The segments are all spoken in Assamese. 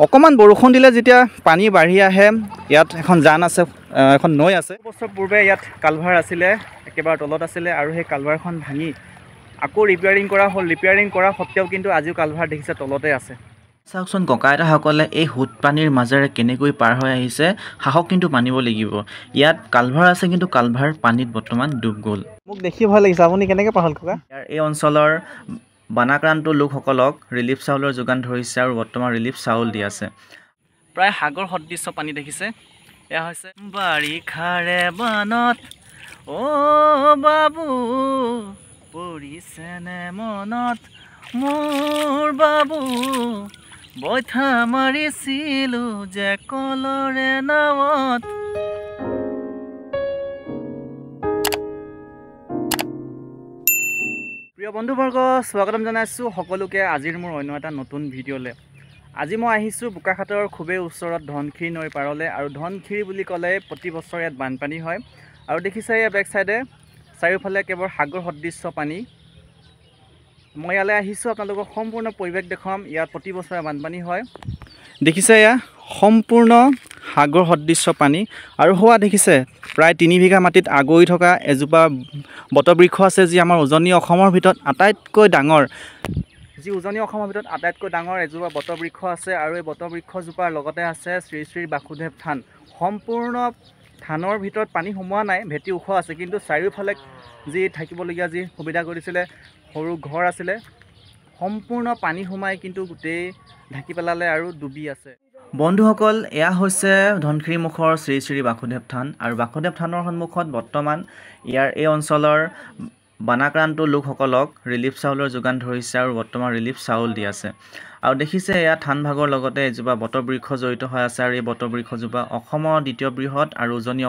অকমান বৰষুণ দিলে যেতিয়া পানী বাঢ়ি আহে ইয়াত এখন জান আছে এখন নৈ আছে বছৰ পূৰ্বে ইয়াত কালভাৰ আছিলে একেবাৰে তলত আছিলে আৰু সেই কালভাৰখন ভাঙি আকৌ ৰিপেয়াৰিং কৰা সত্ত্বেও কিন্তু আজিও কালভাৰ দেখিছে তলতে আছে চাওকচোন ককা আইতাসকলে এই সোঁত পানীৰ মাজেৰে কেনেকৈ পাৰ হৈ আহিছে সাহস কিন্তু মানিব লাগিব ইয়াত কালভাৰ আছে কিন্তু কালভাৰ পানীত বৰ্তমান ডুব গ'ল মোক দেখি ভয় লাগিছে আপুনি কেনেকৈ পাৰ হ'ল ককা ইয়াৰ এই অঞ্চলৰ বানাক্ৰান্ত লোকসকলক ৰিলিফ চাউলৰ যোগান ধৰিছে আৰু বৰ্তমান ৰিলিফ চাউল দি আছে প্ৰায় সাগৰ সদৃশ্য পানী দেখিছে এয়া হৈছে বাৰিষাৰে বানত অ' বাবু পৰিছেনে মনত মোৰ বাবু বৈঠা মাৰিছিলোঁ যে কলৰে নাৱত প্ৰিয় বন্ধুবৰ্গ স্বাগতম জনাইছোঁ সকলোকে আজিৰ মোৰ অন্য এটা নতুন ভিডিঅ'লৈ আজি মই আহিছোঁ বোকাখাটৰ খুবেই ওচৰত ধনশিৰি নৈৰ পাৰলৈ আৰু ধনশিৰি বুলি ক'লে প্ৰতি বছৰ ইয়াত বানপানী হয় আৰু দেখিছে ইয়াৰ বেক চাইডে চাৰিওফালে কেৱল সাগৰ সদৃশ্য পানী মই ইয়ালৈ আহিছোঁ আপোনালোকক সম্পূৰ্ণ পৰিৱেশ দেখুৱাম ইয়াত প্ৰতি বছৰে বানপানী হয় দেখিছে এয়া সম্পূৰ্ণ সাগৰ সদৃশ্য পানী আৰু হোৱা দেখিছে প্ৰায় 3 বিঘা মাটিত আগৰি থকা এজোপা বটবৃক্ষ আছে যি আমাৰ উজনি অসমৰ ভিতৰত আটাইতকৈ ডাঙৰ এজোপা বটবৃক্ষ আছে আৰু এই বটবৃক্ষজোপাৰ লগতে আছে শ্ৰী শ্ৰী বাসুদেৱ থান সম্পূৰ্ণ থানৰ ভিতৰত পানী সোমোৱা নাই ভেটি ওখ আছে কিন্তু চাৰিওফালে যি থাকিবলগীয়া যি সুবিধা কৰিছিলে সৰু ঘৰ আছিলে সম্পূৰ্ণ পানী সোমাই কিন্তু গোটেই ঢাকি পেলালে আৰু ডুবি আছে বন্ধুসকল এয়া হৈছে ধনশিৰি মুখৰ শ্ৰী শ্ৰী বাসুদেৱ থান আৰু বাসুদেৱ থানৰ সন্মুখত বৰ্তমান ইয়াৰ এই অঞ্চলৰ বানাক্ৰান্ত লোকসকলক ৰিলিফ চাউলৰ যোগান ধৰিছে আৰু বৰ্তমান ৰিলিফ চাউল দি আছে আৰু দেখিছে এয়া থান ভাগৰ লগতে এজোপা বটবৃক্ষ জড়িত হৈ আছে আৰু এই বটবৃক্ষজোপা অসমৰ দ্বিতীয় বৃহৎ আৰু উজনি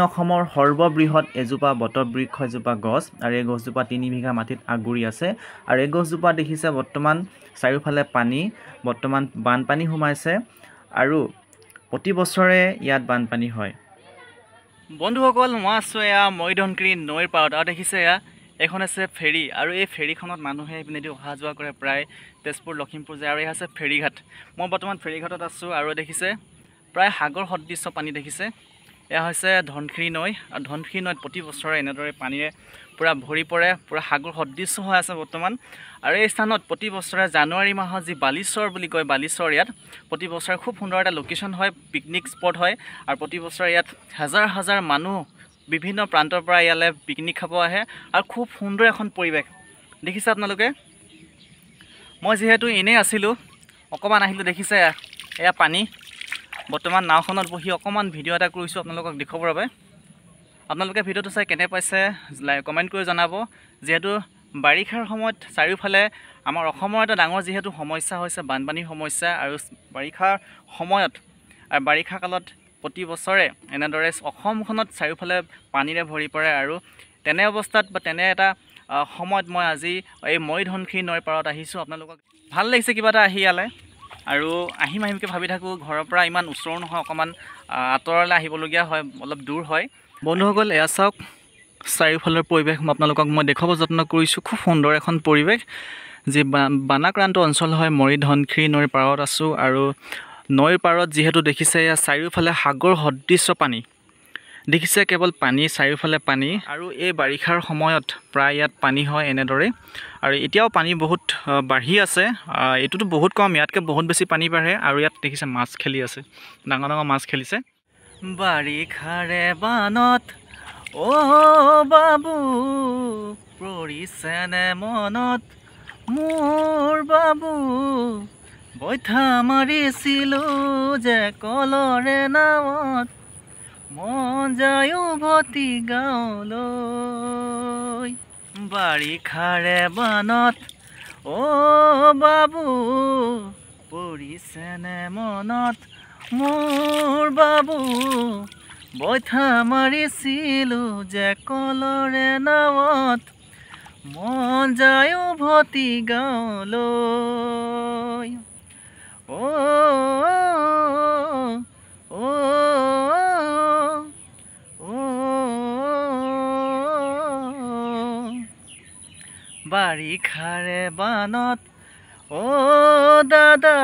অসমৰ সৰ্ববৃহৎ এজোপা বটবৃক্ষ এজোপা গছ আৰু এই গছজোপা 3 বিঘা মাটিত আগুৰি আছে আৰু এই গছজোপা দেখিছে বৰ্তমান চাৰিওফালে পানী বৰ্তমান বানপানী সোমাইছে আৰু প্ৰতি বছৰে ইয়াত বানপানী হয় বন্ধুসকল মই আছোঁ এয়া মৰিধনশিৰি নৈৰ পাৰত আৰু দেখিছে এয়া এখন আছে ফেৰী আৰু এই ফেৰীখনত মানুহে এইপিনেদি অহা যোৱা কৰে প্ৰায় তেজপুৰ লখিমপুৰ যায় আৰু এয়া আছে ফেৰীঘাট মই বৰ্তমান ফেৰীঘাটত আছোঁ আৰু দেখিছে প্ৰায় সাগৰ সদৃশ্য পানী দেখিছে এয়া হৈছে ধনশিৰি নৈ আৰু ধনশিৰি নৈত প্ৰতি বছৰে এনেদৰে পানীৰে পূৰা ভৰি পৰে পূৰা সাগৰ সদৃশ্য হৈ আছে বৰ্তমান আৰু এই স্থানত প্ৰতি বছৰে জানুৱাৰী মাহত যি বালিচৰ বুলি কয় বালিচৰ ইয়াত প্ৰতি বছৰে খুব সুন্দৰ এটা লোকেশ্যন হয় পিকনিক স্পট হয় আৰু প্ৰতি বছৰে ইয়াত হাজাৰ মানুহ বিভিন্ন প্ৰান্তৰ পৰা ইয়ালৈ পিকনিক খাব আহে আৰু খুব সুন্দৰ এখন পৰিৱেশ দেখিছে আপোনালোকে মই যিহেতু এনেই আছিলোঁ অকণমান আহিলোঁ দেখিছে এয়া পানী বৰ্তমান নাওখনত বহি অকণমান ভিডিঅ' এটা কৰিছোঁ আপোনালোকক দেখুৱাবৰ বাবে আপোনালোকে ভিডিঅ'টো চাই কেনে পাইছে কমেণ্ট কৰি জনাব যিহেতু বাৰিষাৰ সময়ত চাৰিওফালে আমাৰ অসমৰ এটা ডাঙৰ যিহেতু সমস্যা হৈছে বানপানীৰ সমস্যা আৰু বাৰিষাৰ সময়ত আৰু বাৰিষা কালত প্ৰতি বছৰে এনেদৰে অসমখনত চাৰিওফালে পানীৰে ভৰি পৰে আৰু তেনে অৱস্থাত বা তেনে এটা সময়ত মই আজি এই মৰিধনশিৰি নৈৰ পাৰত আহিছোঁ আপোনালোকক ভাল লাগিছে কিবা এটা আহি ইয়ালৈ আৰু আহিমকৈ ভাবি থাকোঁ ঘৰৰ পৰা ইমান ওচৰ নহয় অকণমান আঁতৰলৈ আহিবলগীয়া হয় অলপ দূৰ হয় বন্ধুসকল এয়া চাওক চাৰিওফালৰ পৰিৱেশ আপোনালোকক মই দেখুৱাব যত্ন কৰিছোঁ খুব সুন্দৰ এখন পৰিৱেশ যি বানাক্ৰান্ত অঞ্চল হয় মৰিধনশিৰি নৈৰ পাৰত আছোঁ আৰু নৈৰ পাৰত যিহেতু দেখিছে এয়া চাৰিওফালে সাগৰ সদৃশ্য পানী দেখিছে কেৱল পানী চাৰিওফালে পানী আৰু এই বাৰিষাৰ সময়ত প্ৰায় ইয়াত পানী হয় এনেদৰে আৰু এতিয়াও পানী বহুত বাঢ়ি আছে এইটোতো বহুত কম ইয়াতকৈ বহুত বেছি পানী বাঢ়ে আৰু ইয়াত দেখিছে মাছ খেলি আছে ডাঙৰ মাছ খেলিছে বাৰিষাৰে বানত অ' বাবু পৰিছেনে মনত মোৰ বাবু বৈঠা মাৰিছিলোঁ যে কলৰে নাৱত মন যায় উভতি গাঁৱলৈ বাৰিষাৰে বানত অ' বাবু পৰিছেনে মনত মোৰ বাবু বৈঠা মাৰিছিলোঁ যে কলৰে নাৱত মন যায় উভতি গাঁৱলৈ বাৰিষাৰে বানত অ' দাদা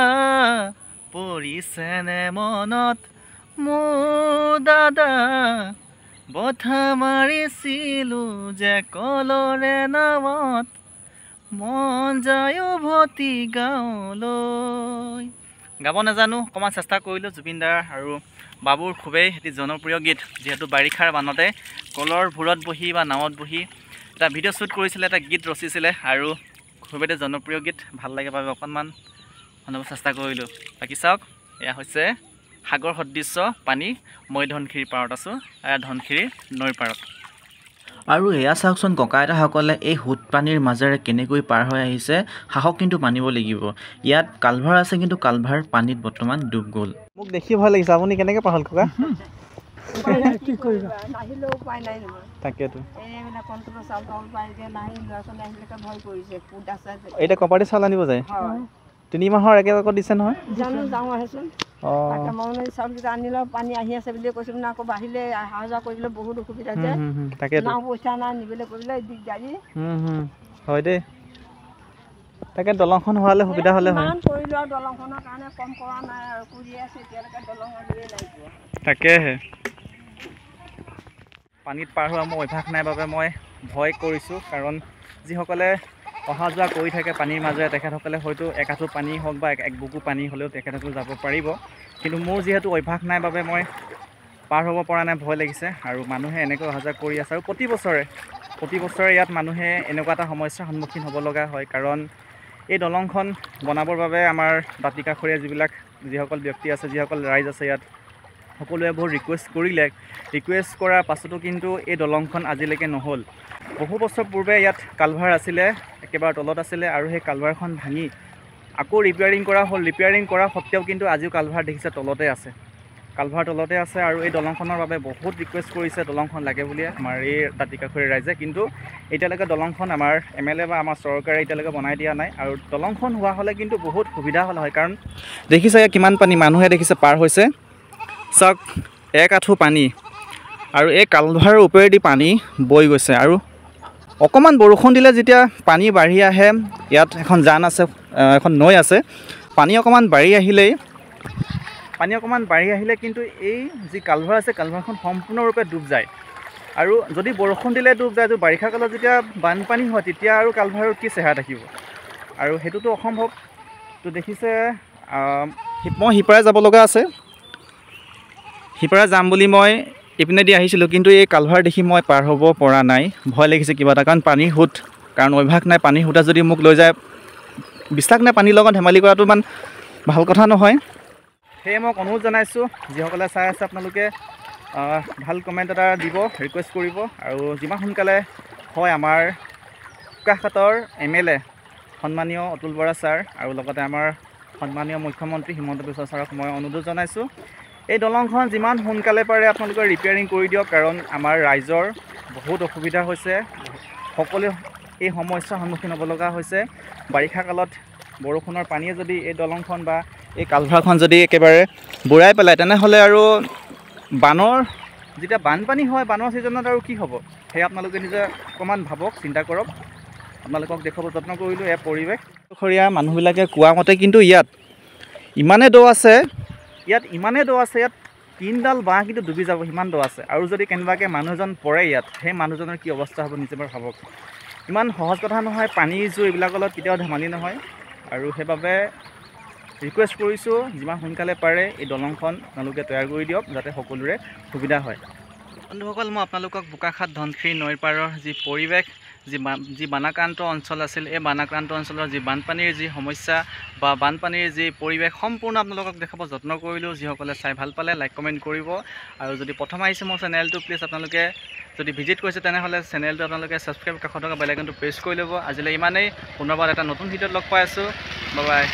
পৰিছেনে মনত মোৰ দাদা বঠা মাৰিছিলোঁ যে কলৰে নামত মন যায় উভতি গাঁৱলৈ। গাব নাজানো, অকণমান চেষ্টা কৰিলোঁ। জুবিন দাৰ আৰু বাবুৰ খুবেই এটি জনপ্ৰিয় গীত, যিহেতু বাৰিষাৰ বানতে কলৰ ভূৰত বহি বা নাৱত বহি এটা ভিডিঅ' শ্বুট কৰিছিলে, এটা গীত ৰচিছিলে আৰু খুবেই এটা জনপ্ৰিয় গীত। ভাল লাগে বাবে অকণমান শুনাব চেষ্টা কৰিলোঁ। বাকী চাওক, এয়া হৈছে সাগৰ সদৃশ্য পানী। মই ধনশিৰিৰ পাৰত আছোঁ, এয়া ধনশিৰি নৈৰ পাৰত। আৰু এয়া চাওকচোন ককা আইতাসকলে এই সোঁত পানীৰ মাজেৰে কেনেকৈ পাৰ হৈ আহিছে। সাহস কিন্তু মানিব লাগিব। ইয়াত কালভাৰ আছে, কিন্তু কালভাৰ পানীত বৰ্তমান ডুব গ'ল। মোক দেখি ভয় লাগিছে, আপুনি কেনেকৈ পাৰ হ'ল ককা? কি কৰিবা, নাহিলেও উপায় নাই নহয়। তাকেতো এইবিলাক কণ্ট্ৰলৰ চাউল তাউল পাই যে নাহি ল'ৰা ছোৱালী আহিলেকে ভয় কৰিছে। ফুট আছে এতিয়া কপাৰটি চাউল আনিব যায়, 3 মাহৰ একেলগত দিছে নহয়। জানো যাওঁ আহেচোন। তাকে মই মানে চাউলকেইটা আনিলেও পানী আহি আছে বুলিয়ে কৈছোঁ মানে, আকৌ বাহিলে অহা যোৱা কৰিবলৈ বহুত অসুবিধা যে। তাকেতো নাও পইচা নাই, নিবলৈ কৰিবলৈ দিগদাৰী। হয় দেই, তাকে দলংখন হোৱালে সুবিধা হ'লে হয়। ইমান কৰিলোঁ আৰু দলংখনৰ কাৰণে কম কৰা নাই আৰু কৰি আছে এতিয়ালৈকে দলং আনিয়ে নাই পোৱা। তাকেহে পানীত পাৰ হোৱা মোৰ অভ্যাস নাই বাবে মই ভয় কৰিছোঁ, কাৰণ যিসকলে অহা যোৱা কৰি থাকে পানীৰ মাজেৰে তেখেতসকলে হয়তো একাঠু পানী হওক বা এক বুকু পানী হ'লেও তেখেতসকলে যাব পাৰিব, কিন্তু মোৰ যিহেতু অভ্যাস নাই বাবে মই পাৰ হ'ব পৰা নাই, ভয় লাগিছে। আৰু মানুহে এনেকৈ অহা যোৱা কৰি আছে আৰু প্ৰতি বছৰে ইয়াত মানুহে এনেকুৱা এটা সমস্যাৰ সন্মুখীন হ'ব লগা হয়, কাৰণ এই দলংখন বনাবৰ বাবে আমাৰ দাঁতিকাষৰীয়া যিসকল ব্যক্তি আছে, যিসকল ৰাইজ আছে, ইয়াত সকলোৱে বহুত ৰিকুৱেষ্ট কৰাৰ পাছতো কিন্তু এই দলংখন আজিলৈকে নহ'ল। বহু বছৰ পূৰ্বে ইয়াত কালভাৰ আছিলে, একেবাৰে তলত আছিলে, আৰু সেই কালভাৰখন ভাঙি আকৌ ৰিপেয়াৰিং কৰা হ'ল। ৰিপেয়াৰিং কৰা সত্ত্বেও কিন্তু আজিও কালভাৰ দেখিছে তলতে আছে, আৰু এই দলংখনৰ বাবে বহুত ৰিকুৱেষ্ট কৰিছে দলংখন লাগে বুলিয়ে আমাৰ এই দাঁতিকাষৰীয়া ৰাইজে, কিন্তু এতিয়ালৈকে দলংখন আমাৰ MLA বা আমাৰ চৰকাৰে এতিয়ালৈকে বনাই দিয়া নাই। আৰু দলংখন হোৱা হ'লে কিন্তু বহুত সুবিধা হ'ল হয়, কাৰণ দেখিছে কিমান পানী, মানুহে দেখিছে পাৰ হৈছে। চাওক, এক আঁঠু পানী আৰু এই কালভাৰৰ ওপৰেদি পানী বৈ গৈছে, আৰু অকণমান বৰষুণ দিলে যেতিয়া পানী বাঢ়ি আহে, ইয়াত এখন জান আছে, এখন নৈ আছে, পানী অকণমান বাঢ়ি আহিলে কিন্তু এই যি কালভাৰ আছে কালভাৰখন সম্পূৰ্ণৰূপে ডুব যায়। আৰু যদি বৰষুণ দিলে ডুব যায়, তো বাৰিষা কালত যেতিয়া বানপানী হয় তেতিয়া আৰু কালভাৰৰ কি চেহেৰা থাকিব, আৰু সেইটোতো অসম্ভৱ। তো দেখিছে মই সিপাৰে যাব লগা আছে, সিপাৰে যাম বুলি মই ইপিনেদি আহিছিলোঁ, কিন্তু এই কালভাৰ দেখি মই পাৰ হ'ব পৰা নাই। ভয় লাগিছে কিবা এটা, কাৰণ পানীৰ সোঁত, কাৰণ অভ্যাস নাই। পানীৰ সোঁতে যদি মোক লৈ যায়, বিশ্বাস নাই, পানীৰ লগত ধেমালি কৰাটো ইমান ভাল কথা নহয়। সেয়ে মই অনুৰোধ জনাইছোঁ, যিসকলে চাই আছে আপোনালোকে ভাল কমেণ্ট এটা দিব, ৰিকুৱেষ্ট কৰিব, আৰু যিমান সোনকালে হয় আমাৰ বোকাখাটৰ MLA সন্মানীয় অতুল বৰা ছাৰ আৰু লগতে আমাৰ সন্মানীয় মুখ্যমন্ত্ৰী হিমন্ত বিশ্ব ছাৰক মই অনুৰোধ জনাইছোঁ, এই দলংখন যিমান সোনকালে পাৰে আপোনালোকে ৰিপেয়াৰিং কৰি দিয়ক, কাৰণ আমাৰ ৰাইজৰ বহুত অসুবিধা হৈছে। সকলোৱে এই সমস্যাৰ সন্মুখীন হ'ব লগা হৈছে। বাৰিষা কালত বৰষুণৰ পানীয়ে যদি এই দলংখন বা এই কালভাৰখন যদি একেবাৰে বুৰাই পেলায়, তেনেহ'লে আৰু যেতিয়া বানপানী হয়, বানৰ ছিজনত আৰু কি হ'ব, সেয়া আপোনালোকে নিজে অকণমান ভাবক, চিন্তা কৰক। আপোনালোকক দেখুৱাব যত্ন কৰিলোঁ এই পৰিৱেশ। খৰীয়া মানুহবিলাকে কোৱা মতে কিন্তু ইয়াত ইমানেই দ আছে, ইয়াত 3ডাল বাঁহ কিন্তু ডুবি যাব, সিমান দ আছে। আৰু যদি কেনেবাকৈ মানুহ এজন পৰে ইয়াত, সেই মানুহজনৰ কি অৱস্থা হ'ব নিজে বাৰু ভাবক। ইমান সহজ কথা নহয়, পানী জুই এইবিলাকৰ লগত কেতিয়াও ধেমালি নহয়। আৰু সেইবাবে ৰিকুৱেষ্ট কৰিছোঁ, যিমান সোনকালে পাৰে এই দলংখন আপোনালোকে তৈয়াৰ কৰি দিয়ক, যাতে সকলোৰে সুবিধা হয়। বন্ধুসকল, মই আপোনালোকক বোকাখাট ধনশিৰি নৈৰ পাৰৰ যি পৰিৱেশ, যি বানাক্ৰান্ত অঞ্চল আছিল, এই বানাক্ৰান্ত অঞ্চলৰ যি বানপানীৰ যি সমস্যা বা বানপানীৰ যি পৰিৱেশ সম্পূৰ্ণ আপোনালোকক দেখাব যত্ন কৰিলোঁ। যিসকলে চাই ভাল পালে লাইক কমেণ্ট কৰিব, আৰু যদি প্ৰথম আহিছে মোৰ চেনেলটো, প্লিজ আপোনালোকে যদি ভিজিট কৰিছে তেনেহ'লে চেনেলটো আপোনালোকে ছাবস্ক্ৰাইব, কাষত থকা বেল আইকনটো প্ৰেছ কৰি ল'ব। আজিলৈ ইমানেই, পুনৰবাৰ এটা নতুন ভিডিঅ'ত লগ পাই আছোঁ। Bye bye.